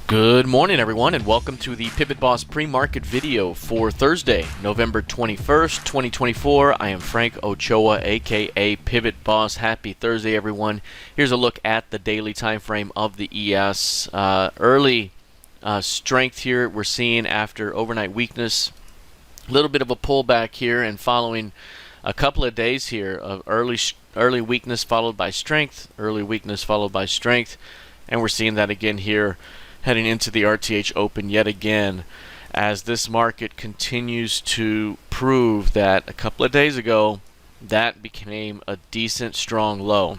Good morning, everyone, and welcome to the PivotBoss pre-market video for Thursday, November 21st, 2024. I am Frank Ochoa, aka PivotBoss. Happy Thursday, everyone. Here's a look at the daily time frame of the ES. Early strength here we're seeing after overnight weakness. A little bit of a pullback here, and following a couple of days here of early weakness followed by strength, early weakness followed by strength, and we're seeing that again here heading into the RTH Open yet again, as this market continues to prove that a couple of days ago that became a decent strong low.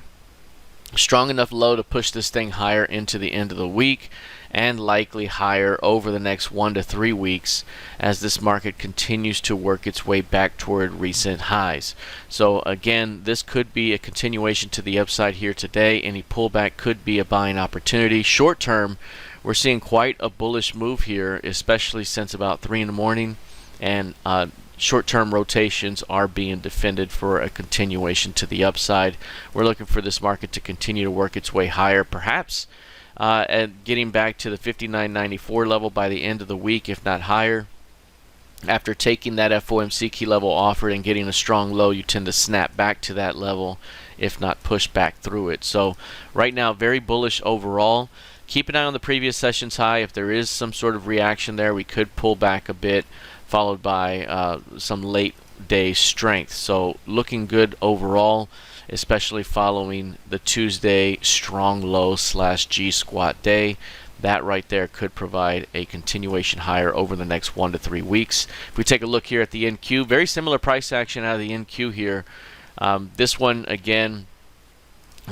Strong enough low to push this thing higher into the end of the week, and likely higher over the next 1 to 3 weeks as this market continues to work its way back toward recent highs. So again, this could be a continuation to the upside here today. Any pullback could be a buying opportunity. Short term, we're seeing quite a bullish move here, especially since about 3 in the morning, and short-term rotations are being defended for a continuation to the upside. We're looking for this market to continue to work its way higher, perhaps and getting back to the 59.94 level by the end of the week, if not higher. After taking that FOMC key level offered and getting a strong low, you tend to snap back to that level, if not push back through it. So right now, very bullish overall. Keep an eye on the previous session's high. If there is some sort of reaction there, we could pull back a bit, followed by some late day strength. So looking good overall, especially following the Tuesday strong low / G squat day. That right there could provide a continuation higher over the next 1 to 3 weeks. If we take a look here at the NQ, very similar price action out of the NQ here. This one again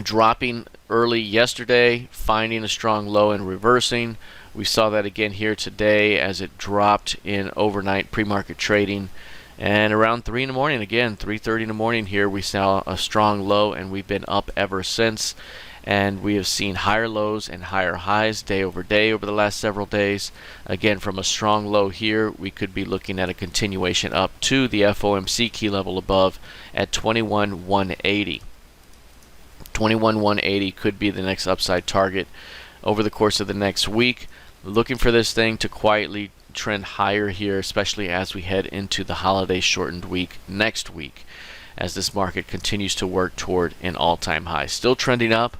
dropping early yesterday, finding a strong low and reversing. We saw that again here today as it dropped in overnight pre-market trading. And around 3 in the morning, again 3:30 in the morning here, we saw a strong low, and we've been up ever since. And we have seen higher lows and higher highs day over day over the last several days. Again, from a strong low here, we could be looking at a continuation up to the FOMC key level above at 21,180. 21,180 could be the next upside target over the course of the next week. Looking for this thing to quietly trend higher here, especially as we head into the holiday shortened week next week, as this market continues to work toward an all-time high. Still trending up.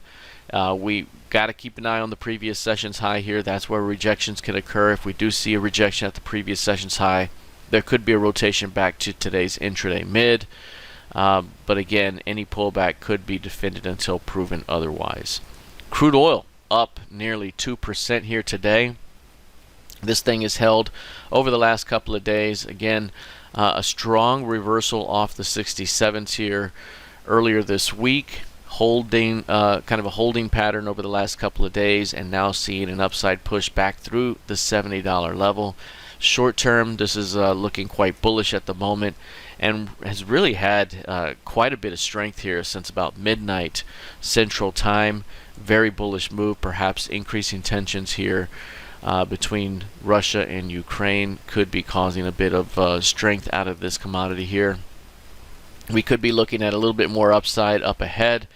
We got to keep an eye on the previous session's high here. That's where rejections can occur. If we do see a rejection at the previous session's high, there could be a rotation back to today's intraday mid. But again, any pullback could be defended until proven otherwise. Crude oil up nearly 2% here today. This thing is held over the last couple of days. Again, a strong reversal off the 67s here earlier this week, holding kind of a holding pattern over the last couple of days, and now seeing an upside push back through the $70 level. Short term, this is looking quite bullish at the moment, and has really had quite a bit of strength here since about midnight Central Time. Very bullish move, perhaps increasing tensions here between Russia and Ukraine could be causing a bit of strength out of this commodity here. We could be looking at a little bit more upside up ahead,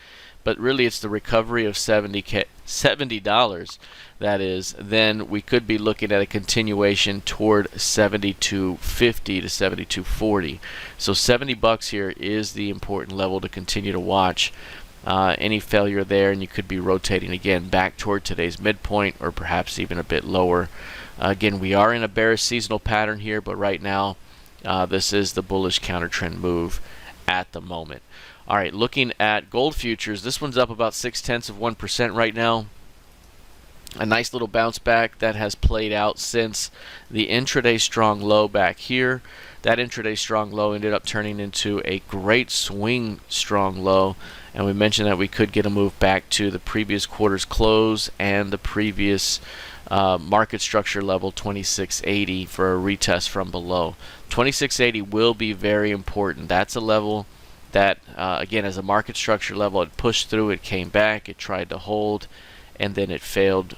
but really it's the recovery of $70, that is. Then we could be looking at a continuation toward 72.50 to 72.40. So $70 here is the important level to continue to watch. Any failure there, and you could be rotating again back toward today's midpoint, or perhaps even a bit lower. Again, we are in a bearish seasonal pattern here, but right now this is the bullish counter trend move at the moment. All right, looking at gold futures, this one's up about 0.6% right now. A nice little bounce back that has played out since the intraday strong low back here. That intraday strong low ended up turning into a great swing strong low, and we mentioned that we could get a move back to the previous quarter's close and the previous market structure level 2680 for a retest from below. 2680 will be very important. That's a level that again, as a market structure level, it pushed through, it came back, it tried to hold, and then it failed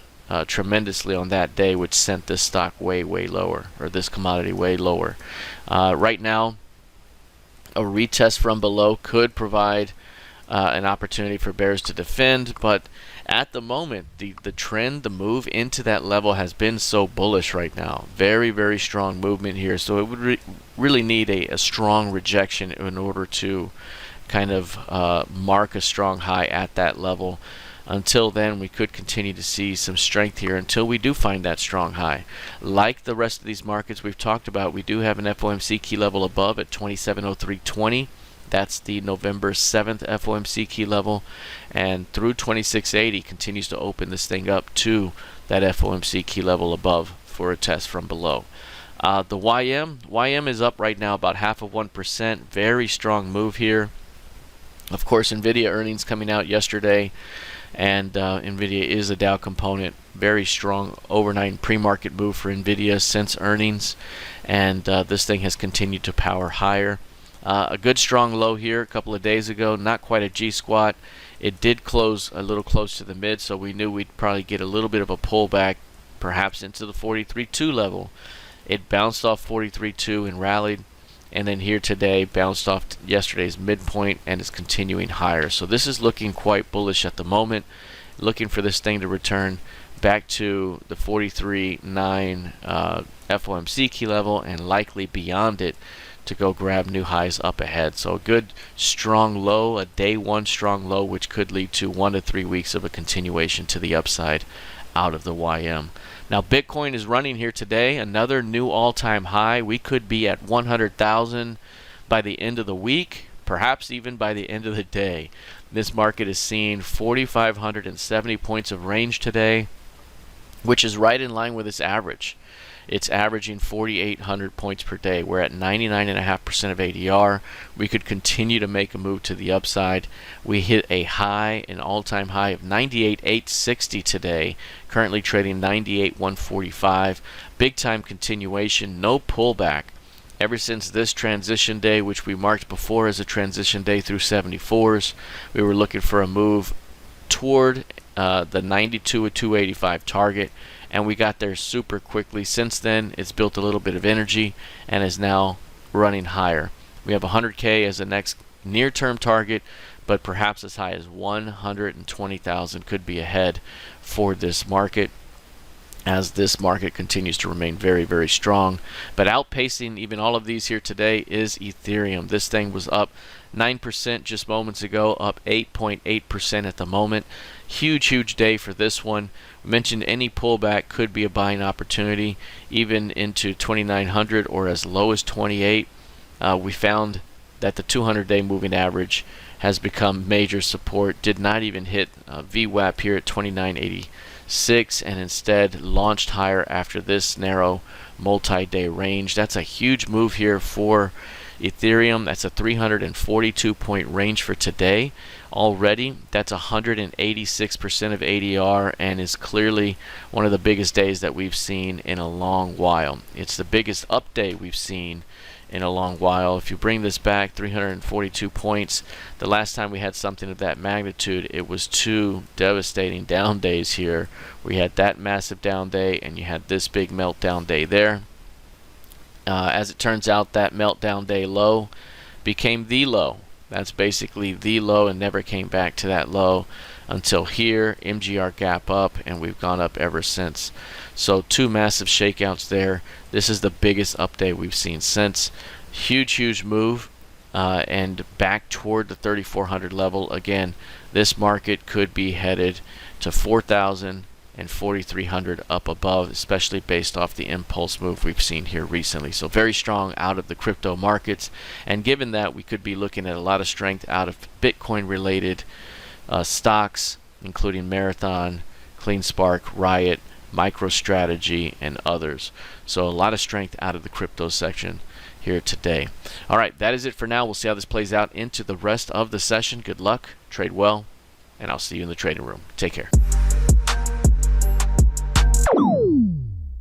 tremendously on that day, which sent this stock way lower, or this commodity way lower. Right now, a retest from below could provide an opportunity for bears to defend, but at the moment, the trend, the move into that level has been so bullish right now. Very, very strong movement here. So it would really need a strong rejection in order to kind of mark a strong high at that level. Until then, we could continue to see some strength here until we do find that strong high. Like the rest of these markets we've talked about, we do have an FOMC key level above at 2703.20. That's the November 7th FOMC key level, and through 2680 continues to open this thing up to that FOMC key level above for a test from below. The YM is up right now about 0.5%. Very strong move here. Of course, NVIDIA earnings coming out yesterday, and NVIDIA is a Dow component. Very strong overnight pre-market move for NVIDIA since earnings, and this thing has continued to power higher. A good strong low here a couple of days ago, not quite a G-squat. It did close a little close to the mid, so we knew we'd probably get a little bit of a pullback, perhaps into the 43.2 level. It bounced off 43.2 and rallied, and then here today bounced off yesterday's midpoint and is continuing higher. So this is looking quite bullish at the moment, looking for this thing to return back to the 43.9 FOMC key level and likely beyond it to go grab new highs up ahead. So a good strong low, a day one strong low, which could lead to 1 to 3 weeks of a continuation to the upside out of the YM. Now Bitcoin is running here today, another new all-time high. We could be at 100,000 by the end of the week, perhaps even by the end of the day. This market is seeing 4,570 points of range today, which is right in line with its average. It's averaging 4,800 points per day. We're at 99.5% of ADR. We could continue to make a move to the upside. We hit a high, an all-time high of 98,860 today, currently trading 98,145. Big time continuation, no pullback. Ever since this transition day, which we marked before as a transition day through 74s, we were looking for a move toward the 92,285 target, and we got there super quickly. Since then, it's built a little bit of energy and is now running higher. We have 100K as the next near-term target, but perhaps as high as 120,000 could be ahead for this market, as this market continues to remain very, very strong. But outpacing even all of these here today is Ethereum. This thing was up 9% just moments ago, up 8.8% at the moment. Huge day for this one. We mentioned any pullback could be a buying opportunity, even into 2,900 or as low as 28. We found that the 200-day moving average has become major support. Did not even hit VWAP here at 2986, and instead launched higher after this narrow multi-day range. That's a huge move here for Ethereum. That's a 342 point range for today already. That's 186% of ADR and is clearly one of the biggest days that we've seen in a long while. It's the biggest up day we've seen in a long while. If you bring this back 342 points, the last time we had something of that magnitude, it was 2 devastating down days here. We had that massive down day and you had this big meltdown day there. As it turns out, that meltdown day low became the low. That's basically the low and never came back to that low until here, MGR gap up, and we've gone up ever since. So 2 massive shakeouts there. This is the biggest update we've seen since. Huge move and back toward the 3,400 level. Again, this market could be headed to 4,000 and 4,300 up above, especially based off the impulse move we've seen here recently. So very strong out of the crypto markets, and given that, we could be looking at a lot of strength out of Bitcoin related stocks, including Marathon, CleanSpark, Riot, MicroStrategy, and others. So a lot of strength out of the crypto section here today. All right, that is it for now. We'll see how this plays out into the rest of the session. Good luck, trade well, and I'll see you in the trading room. Take care.